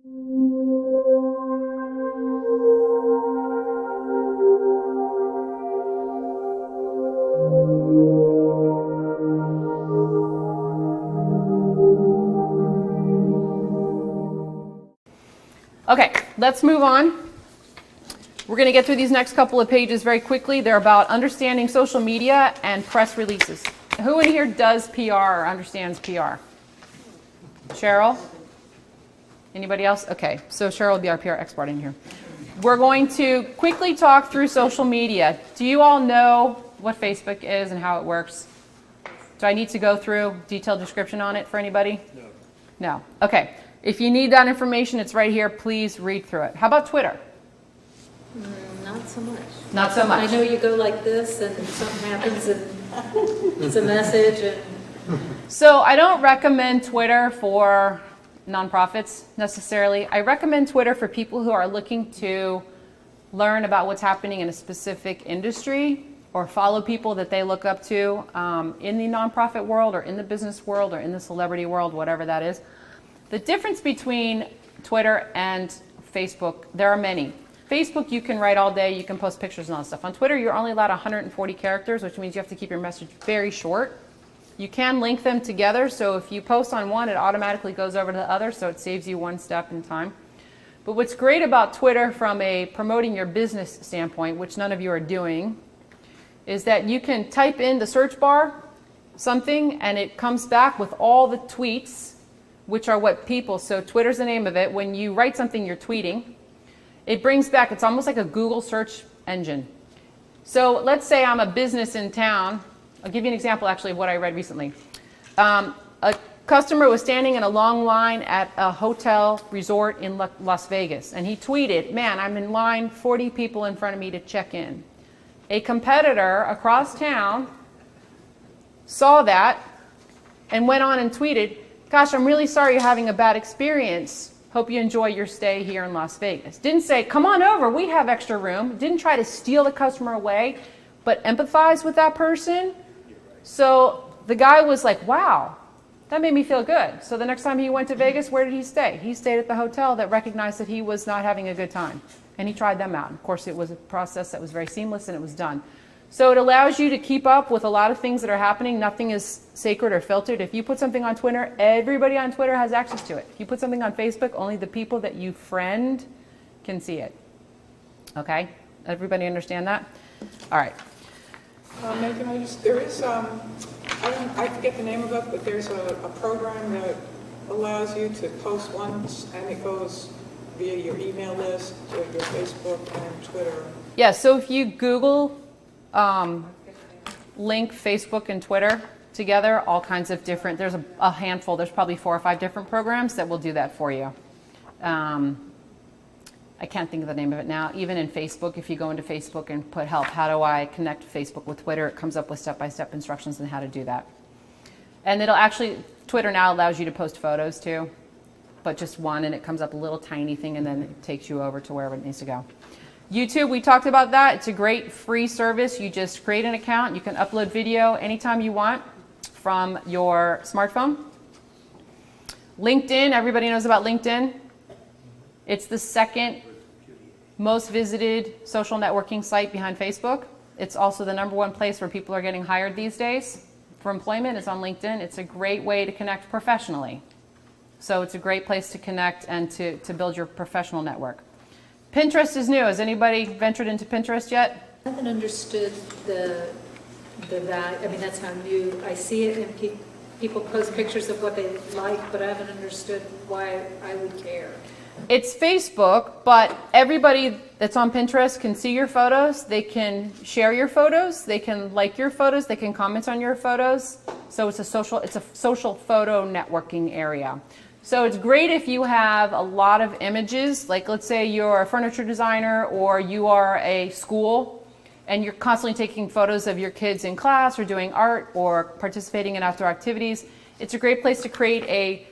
Okay, let's move on. We're going to get through these next couple of pages very quickly. They're about understanding social media and press releases. Who in here does PR or understands PR? Cheryl? Anybody else? Okay, so Cheryl will be our PR expert in here. We're going to quickly talk through social media. Do you all know what Facebook is and how it works? Do I need to go through detailed description on it for anybody? No. No. Okay. If you need that information, it's right here. Please read through it. How about Twitter? Not so much. Not so much. I know you go like this and something happens and it's a message. And So I don't recommend Twitter for nonprofits necessarily. I recommend Twitter for people who are looking to learn about what's happening in a specific industry or follow people that they look up to in the nonprofit world or in the business world or in the celebrity world, whatever that is. The difference between Twitter and Facebook, there are many. Facebook, you can write all day, you can post pictures and all that stuff. On Twitter, you're only allowed 140 characters, which means you have to keep your message very short. You can link them together, so if you post on one, it automatically goes over to the other, so it saves you one step in time. But what's great about Twitter from a promoting your business standpoint, which none of you are doing, is that you can type in the search bar something, and it comes back with all the tweets, which are what people, so Twitter's the name of it. When you write something, you're tweeting. It brings back, it's almost like a Google search engine. So let's say I'm a business in town. I'll give you an example actually of what I read recently. A customer was standing in a long line at a hotel resort in Las Vegas, and he tweeted, "Man, I'm in line, 40 people in front of me to check in." A competitor across town saw that and went on and tweeted, "Gosh, I'm really sorry you're having a bad experience. Hope you enjoy your stay here in Las Vegas." Didn't say, "Come on over, we have extra room." Didn't try to steal the customer away, but empathize with that person. So the guy was like, "Wow, that made me feel good." So the next time he went to Vegas, where did he stay? He stayed at the hotel that recognized that he was not having a good time. And he tried them out. Of course, it was a process that was very seamless and it was done. So it allows you to keep up with a lot of things that are happening. Nothing is sacred or filtered. If you put something on Twitter, everybody on Twitter has access to it. If you put something on Facebook, only the people that you friend can see it. Okay? Everybody understand that? All right. Megan, there is, I forget the name of it, but there's a program that allows you to post once and it goes via your email list to your Facebook and Twitter. Yeah, so if you Google link Facebook and Twitter together, all kinds of different, there's a handful, there's probably 4 or 5 different programs that will do that for you. I can't think of the name of it now. Even in Facebook, if you go into Facebook and put help, how do I connect Facebook with Twitter, it comes up with step-by-step instructions on how to do that. And it'll actually, Twitter now allows you to post photos too, but just one, and it comes up a little tiny thing and then it takes you over to wherever it needs to go. YouTube, we talked about that. It's a great free service. You just create an account. You can upload video anytime you want from your smartphone. LinkedIn, everybody knows about LinkedIn. It's the second most visited social networking site behind Facebook. It's also the #1 place where people are getting hired these days for employment is on LinkedIn. It's a great way to connect professionally. So it's a great place to connect and to build your professional network. Pinterest is new. Has anybody ventured into Pinterest yet? I haven't understood the value. I mean, that's how new I see it, and people post pictures of what they like, but I haven't understood why I would care. It's Facebook, but everybody that's on Pinterest can see your photos. They can share your photos. They can like your photos. They can comment on your photos. So it's a social photo networking area. So it's great if you have a lot of images, like let's say you're a furniture designer or you are a school and you're constantly taking photos of your kids in class or doing art or participating in outdoor activities. It's a great place to create a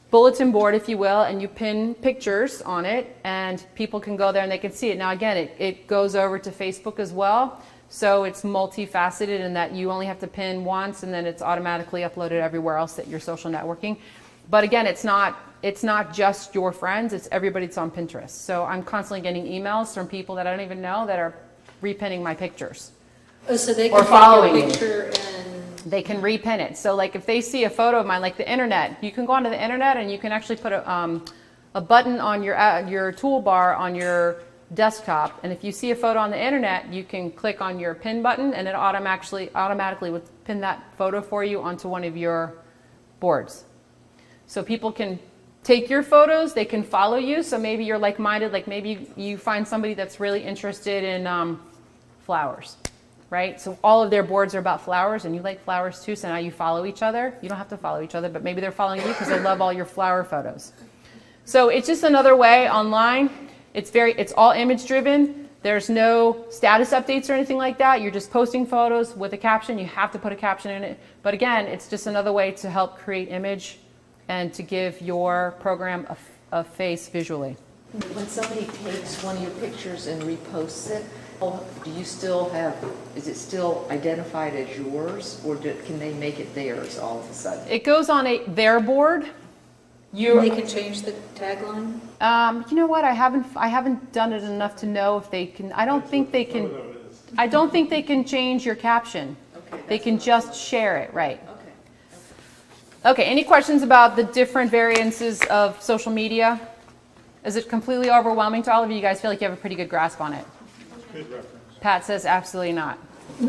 bulletin board, if you will, and you pin pictures on it and people can go there and they can see it. Now again, it goes over to Facebook as well. So it's multifaceted in that you only have to pin once and then it's automatically uploaded everywhere else that you're social networking. But again, it's not just your friends, it's everybody that's on Pinterest. So I'm constantly getting emails from people that I don't even know that are repinning my pictures. Oh, so they Or can following take a you. picture and, They can repin it. So like if they see a photo of mine, like the internet, you can go onto the internet and you can actually put a button on your toolbar on your desktop. And if you see a photo on the internet, you can click on your pin button and it automatically would pin that photo for you onto one of your boards. So people can take your photos, they can follow you. So maybe you're like-minded, like maybe you find somebody that's really interested in flowers, right? So all of their boards are about flowers and you like flowers too, so now you follow each other. You don't have to follow each other, but maybe they're following you because they love all your flower photos. So it's just another way online. It's all image driven. There's no status updates or anything like that. You're just posting photos with a caption. You have to put a caption in it. But again, it's just another way to help create image and to give your program a face visually. When somebody takes one of your pictures and reposts it, do you still have, is it still identified as yours, or can they make it theirs all of a sudden? It goes on their board. they can change the tagline? You know what? I haven't done it enough to know if they can. I don't think they can. I don't think they can change your caption. Okay, They that's can what- just share it, right? Okay. Okay, any questions about the different variances of social media? Is it completely overwhelming to all of you? You guys feel like you have a pretty good grasp on it? Good reference. Pat says absolutely not. Do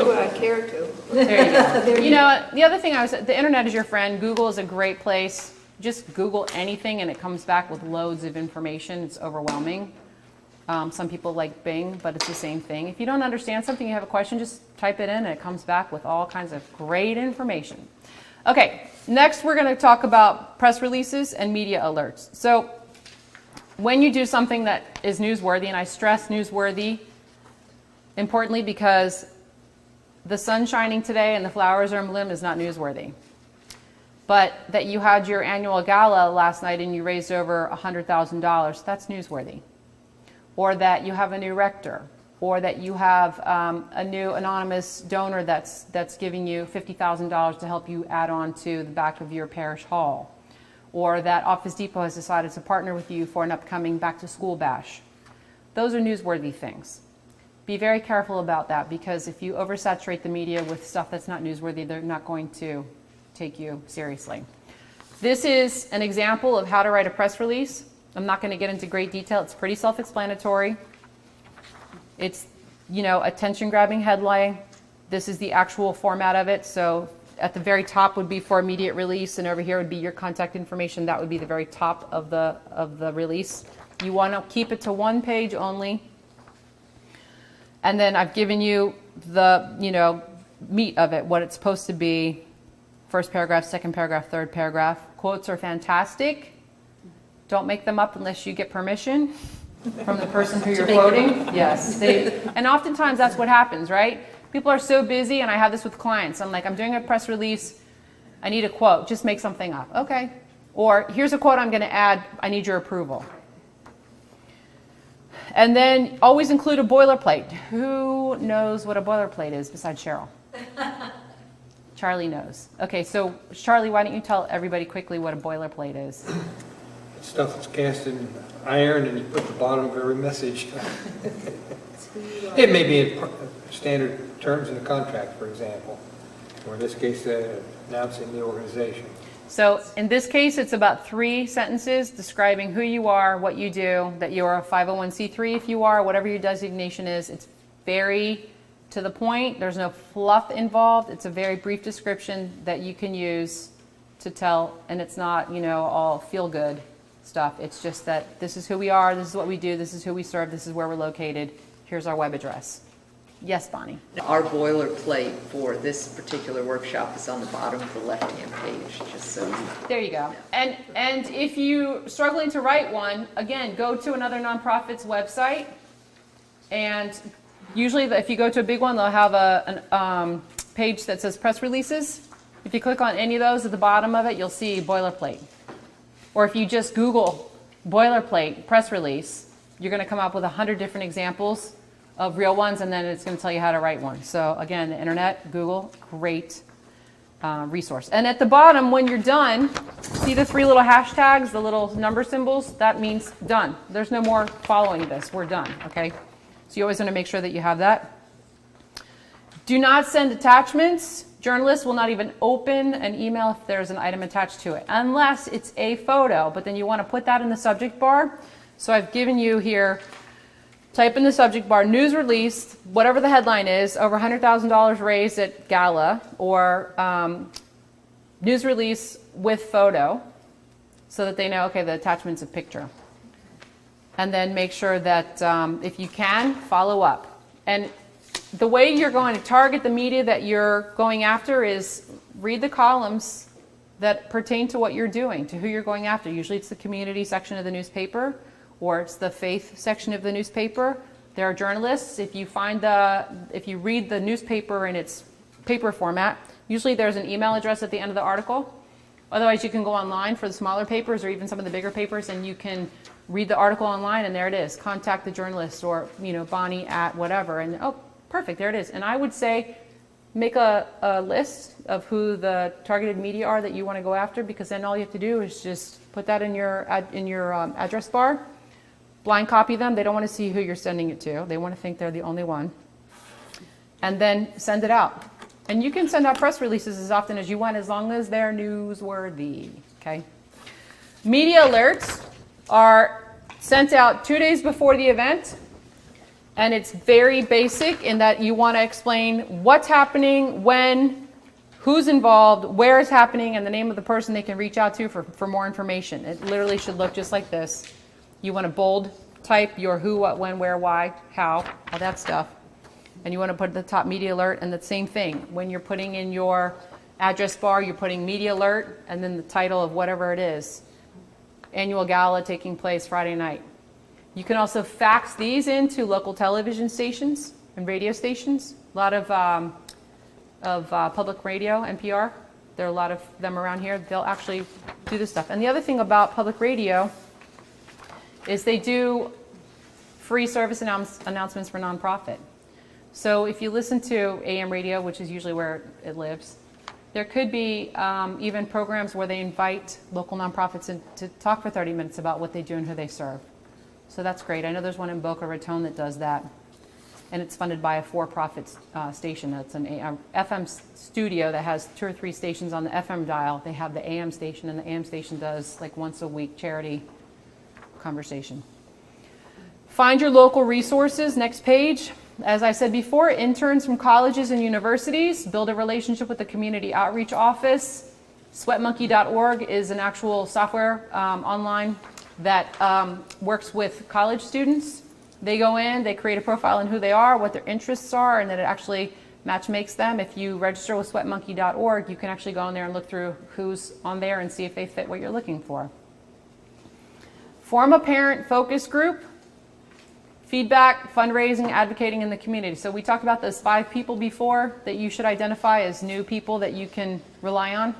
what I care to. There you go. You know, the other thing the internet is your friend. Google is a great place. Just Google anything and it comes back with loads of information. It's overwhelming. Some people like Bing, but it's the same thing. If you don't understand something, you have a question, just type it in and it comes back with all kinds of great information. Okay, next we're going to talk about press releases and media alerts. So when you do something that is newsworthy, and I stress newsworthy importantly because the sun's shining today and the flowers are in bloom is not newsworthy. But that you had your annual gala last night and you raised over $100,000, that's newsworthy. Or that you have a new rector, or that you have a new anonymous donor that's giving you $50,000 to help you add on to the back of your parish hall, or that Office Depot has decided to partner with you for an upcoming back-to-school bash. Those are newsworthy things. Be very careful about that because if you oversaturate the media with stuff that's not newsworthy, they're not going to take you seriously. This is an example of how to write a press release. I'm not going to get into great detail. It's pretty self-explanatory. It's, you know, attention-grabbing headline. This is the actual format of it. So at the very top would be for immediate release, and over here would be your contact information. That would be the very top of the release. You want to keep it to one page only. And then I've given you the, you know, meat of it, what it's supposed to be. First paragraph, second paragraph, third paragraph. Quotes are fantastic. Don't make them up unless you get permission from the person who you're quoting. Yes. And oftentimes that's what happens, right? People are so busy, and I have this with clients. I'm like, I'm doing a press release. I need a quote. Just make something up. Okay. Or here's a quote I'm going to add. I need your approval. And then always include a boilerplate. Who knows what a boilerplate is besides Cheryl? Charlie knows. Okay, so Charlie, why don't you tell everybody quickly what a boilerplate is? Stuff that's cast in iron and you put the bottom of every message. It may be in standard terms in the contract, for example, or in this case, announcing the organization. So in this case, it's about 3 sentences describing who you are, what you do, that you're a 501c3 if you are, whatever your designation is. It's very to the point. There's no fluff involved. It's a very brief description that you can use to tell, and it's not, you know, all feel-good stuff. It's just that this is who we are, this is what we do, this is who we serve, this is where we're located, here's our web address. Yes, Bonnie? Our boilerplate for this particular workshop is on the bottom of the left-hand page, just so. There you go. And if you're struggling to write one, again, go to another nonprofit's website, and usually if you go to a big one, they'll have a page that says press releases. If you click on any of those, at the bottom of it, you'll see boilerplate. Or if you just Google boilerplate press release, you're going to come up with 100 different examples of real ones, and then it's going to tell you how to write one. So again, the internet, Google, great resource. And at the bottom, when you're done, see the 3 little hashtags, the little number symbols? That means done. There's no more following this. We're done, okay? So you always want to make sure that you have that. Do not send attachments. Journalists will not even open an email if there's an item attached to it, unless it's a photo. But then you want to put that in the subject bar. So I've given you here, type in the subject bar, news release, whatever the headline is, over $100,000 raised at Gala, or news release with photo, so that they know, okay, the attachment's a picture. And then make sure that if you can, follow up. And the way you're going to target the media that you're going after is read the columns that pertain to what you're doing, to who you're going after. Usually it's the community section of the newspaper, or it's the faith section of the newspaper. There are journalists. If you read the newspaper in its paper format, usually there's an email address at the end of the article. Otherwise, you can go online for the smaller papers or even some of the bigger papers, and you can read the article online, and there it is. Contact the journalist, or Bonnie at whatever, and oh, perfect, there it is. And I would say make a list of who the targeted media are that you want to go after, because then all you have to do is just put that in your address bar, blind copy them. They don't want to see who you're sending it to. They want to think they're the only one. And then send it out. And you can send out press releases as often as you want, as long as they're newsworthy, okay? Media alerts are sent out 2 days before the event. And it's very basic in that you want to explain what's happening, when, who's involved, where it's happening, and the name of the person they can reach out to for more information. It literally should look just like this. You want to bold type your who, what, when, where, why, how, all that stuff. And you want to put the top media alert, and the same thing. When you're putting in your address bar, you're putting media alert, and then the title of whatever it is. Annual gala taking place Friday night. You can also fax these into local television stations and radio stations. A lot of public radio, NPR. There are a lot of them around here. They'll actually do this stuff. And the other thing about public radio is they do free service announcements for nonprofit. So if you listen to AM radio, which is usually where it lives, there could be even programs where they invite local nonprofits in to talk for 30 minutes about what they do and who they serve. So that's great. I know there's one in Boca Raton that does that. And it's funded by a for-profit station. That's an FM studio that has 2 or 3 stations on the FM dial. They have the AM station, and the AM station does like once a week charity conversation. Find your local resources. Next page. As I said before, interns from colleges and universities. Build a relationship with the community outreach office. Sweatmonkey.org is an actual software online that works with college students. They go in, they create a profile on who they are, what their interests are, and then it actually match makes them. If you register with sweatmonkey.org, you can actually go in there and look through who's on there and see if they fit what you're looking for. Form a parent focus group. Feedback, fundraising, advocating in the community. So we talked about those 5 people before that you should identify as new people that you can rely on.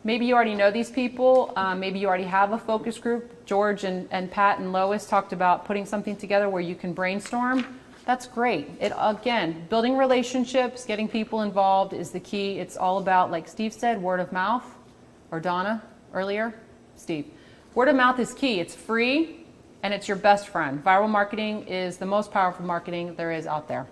Maybe you already know these people. Maybe you already have a focus group. George and Pat and Lois talked about putting something together where you can brainstorm. That's great. Again, building relationships, getting people involved is the key. It's all about, like Steve said, word of mouth, or Donna earlier. Steve. Word of mouth is key. It's free, and it's your best friend. Viral marketing is the most powerful marketing there is out there.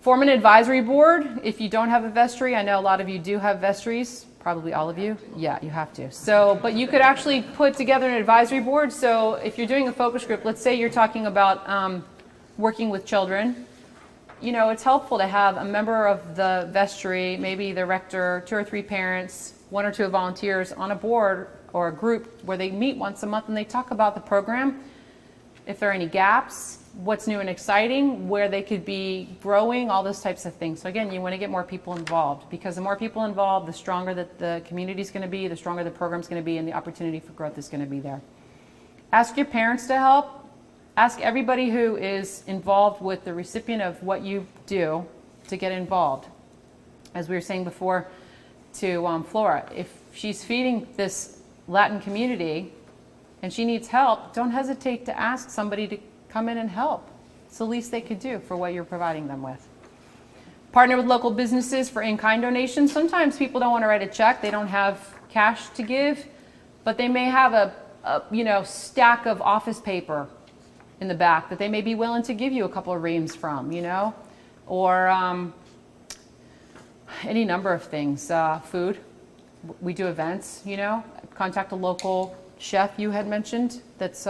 Form an advisory board. If you don't have a vestry, I know a lot of you do have vestries, probably all of you. Yeah, you have to. So, but you could actually put together an advisory board. So if you're doing a focus group, let's say you're talking about working with children, you know, it's helpful to have a member of the vestry, maybe the rector, 2 or 3 parents, 1 or 2 volunteers on a board or a group where they meet once a month and they talk about the program, if there are any gaps, what's new and exciting, where they could be growing, all those types of things. So again, you want to get more people involved, because the more people involved, the stronger that the community is going to be, the stronger the program is going to be, and the opportunity for growth is going to be there. Ask your parents to help. Ask everybody who is involved with the recipient of what you do to get involved. As we were saying before to Flora, if she's feeding this Latin community and she needs help, don't hesitate to ask somebody to come in and help. It's the least they could do for what you're providing them with. Partner with local businesses for in-kind donations. Sometimes people don't want to write a check. They don't have cash to give, but they may have a stack of office paper in the back that they may be willing to give you a couple of reams from, or any number of things. Food. We do events, contact a local chef you had mentioned. That's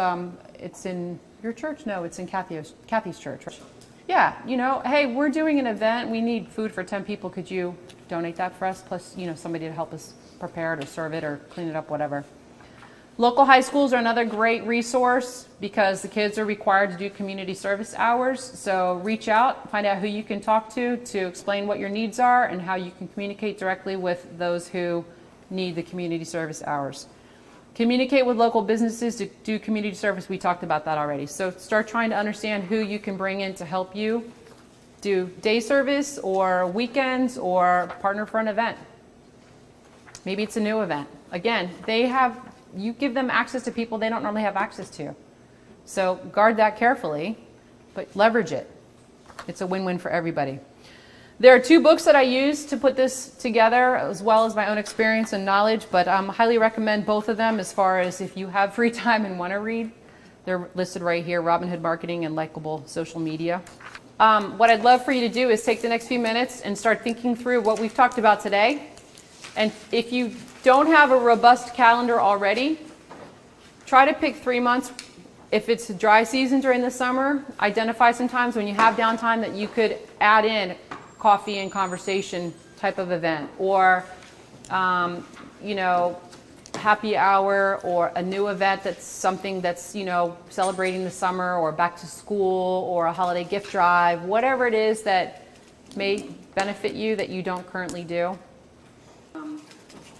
it's in your church? No, it's in Kathy's church. Right? Yeah, hey, we're doing an event. We need food for 10 people. Could you donate that for us? Plus, somebody to help us prepare it or serve it or clean it up, whatever. Local high schools are another great resource because the kids are required to do community service hours. So reach out, find out who you can talk to explain what your needs are and how you can communicate directly with those who need the community service hours. Communicate with local businesses to do community service. We talked about that already. So start trying to understand who you can bring in to help you do day service or weekends or partner for an event. Maybe it's a new event. Again, you give them access to people they don't normally have access to. So guard that carefully, but leverage it. It's a win-win for everybody. There are 2 books that I use to put this together, as well as my own experience and knowledge, but I highly recommend both of them as far as if you have free time and want to read. They're listed right here, Robin Hood Marketing and Likeable Social Media. What I'd love for you to do is take the next few minutes and start thinking through what we've talked about today. And if you don't have a robust calendar already, try to pick 3 months. If it's dry season during the summer, identify some times when you have downtime that you could add in coffee and conversation type of event, or happy hour, or a new event that's something that's celebrating the summer, or back to school, or a holiday gift drive, whatever it is that may benefit you that you don't currently do.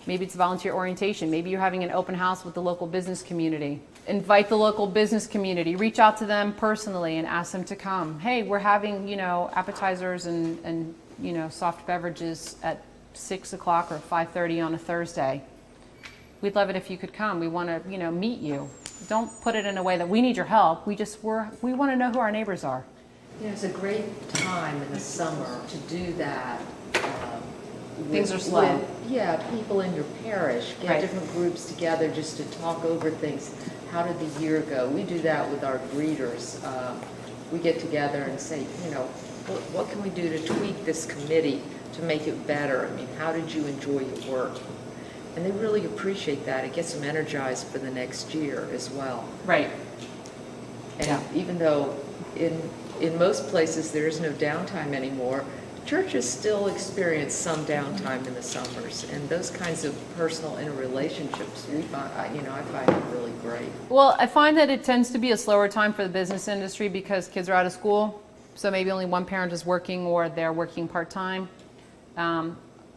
Maybe it's volunteer orientation. Maybe you're having an open house with the local business community. Invite the local business community. Reach out to them personally and ask them to come. Hey, we're having, appetizers and soft beverages at 6 o'clock or 5:30 on a Thursday. We'd love it if you could come. We want to, meet you. Don't put it in a way that we need your help. We want to know who our neighbors are. It's a great time in the summer to do that. Things are slow. People in your parish, get Right. different groups together just to talk over things. How did the year go? We do that with our greeters. We get together and say, what can we do to tweak this committee to make it better? How did you enjoy your work? And they really appreciate that. It gets them energized for the next year as well. Right. And even though in most places there is no downtime anymore, churches still experience some downtime in the summers, and those kinds of personal interrelationships, I find it really great. Well, I find that it tends to be a slower time for the business industry because kids are out of school, so maybe only one parent is working or they're working part-time.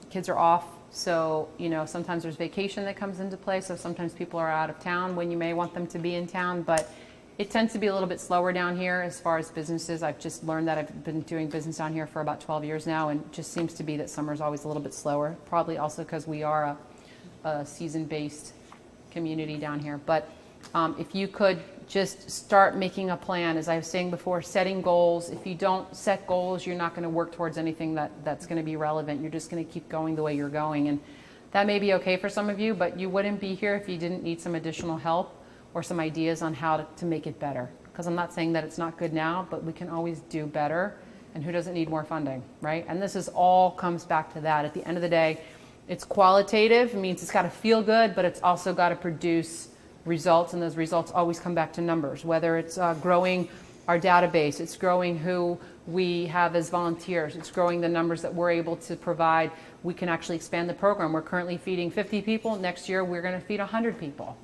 Kids are off, so sometimes there's vacation that comes into play, so sometimes people are out of town when you may want them to be in town, but it tends to be a little bit slower down here as far as businesses. I've just learned that. I've been doing business down here for about 12 years now, and it just seems to be that summer is always a little bit slower, probably also because we are a season-based community down here. But if you could just start making a plan, as I was saying before, setting goals. If you don't set goals, you're not going to work towards anything that's going to be relevant. You're just going to keep going the way you're going. And that may be okay for some of you, but you wouldn't be here if you didn't need some additional help or some ideas on how to make it better. Because I'm not saying that it's not good now, but we can always do better. And who doesn't need more funding, right? And this is all comes back to that. At the end of the day, it's qualitative. It means it's got to feel good, but it's also got to produce results. And those results always come back to numbers, whether it's growing our database, it's growing who we have as volunteers, it's growing the numbers that we're able to provide. We can actually expand the program. We're currently feeding 50 people. Next year, we're going to feed 100 people.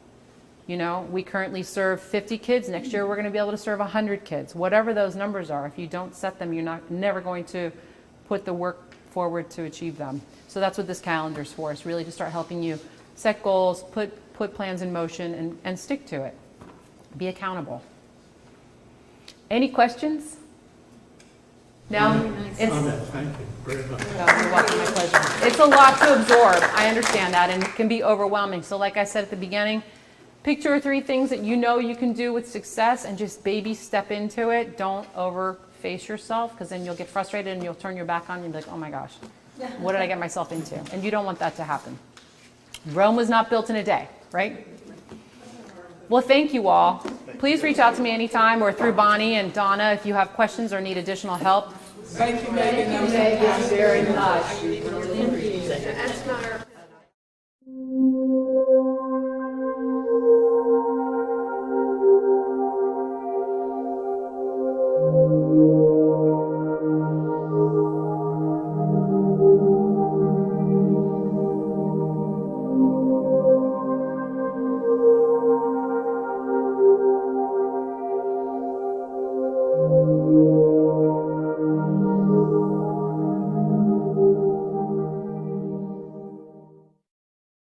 We currently serve 50 kids. Next year, we're going to be able to serve 100 kids. Whatever those numbers are, if you don't set them, you're never going to put the work forward to achieve them. So that's what this calendar is for. It's really to start helping you set goals, put plans in motion, and stick to it. Be accountable. Any questions? No? Thank you very much. No, you're welcome, my pleasure. It's a lot to absorb. I understand that, and it can be overwhelming. So like I said at the beginning, pick 2 or 3 things that you can do with success and just baby step into it. Don't overthink face yourself, because then you'll get frustrated and you'll turn your back on and be like, oh my gosh, what did I get myself into? And you don't want that to happen. Rome was not built in a day, right? Well, thank you all. Please reach out to me anytime or through Bonnie and Donna if you have questions or need additional help. Thank you, Megan. Thank you very much. That's not our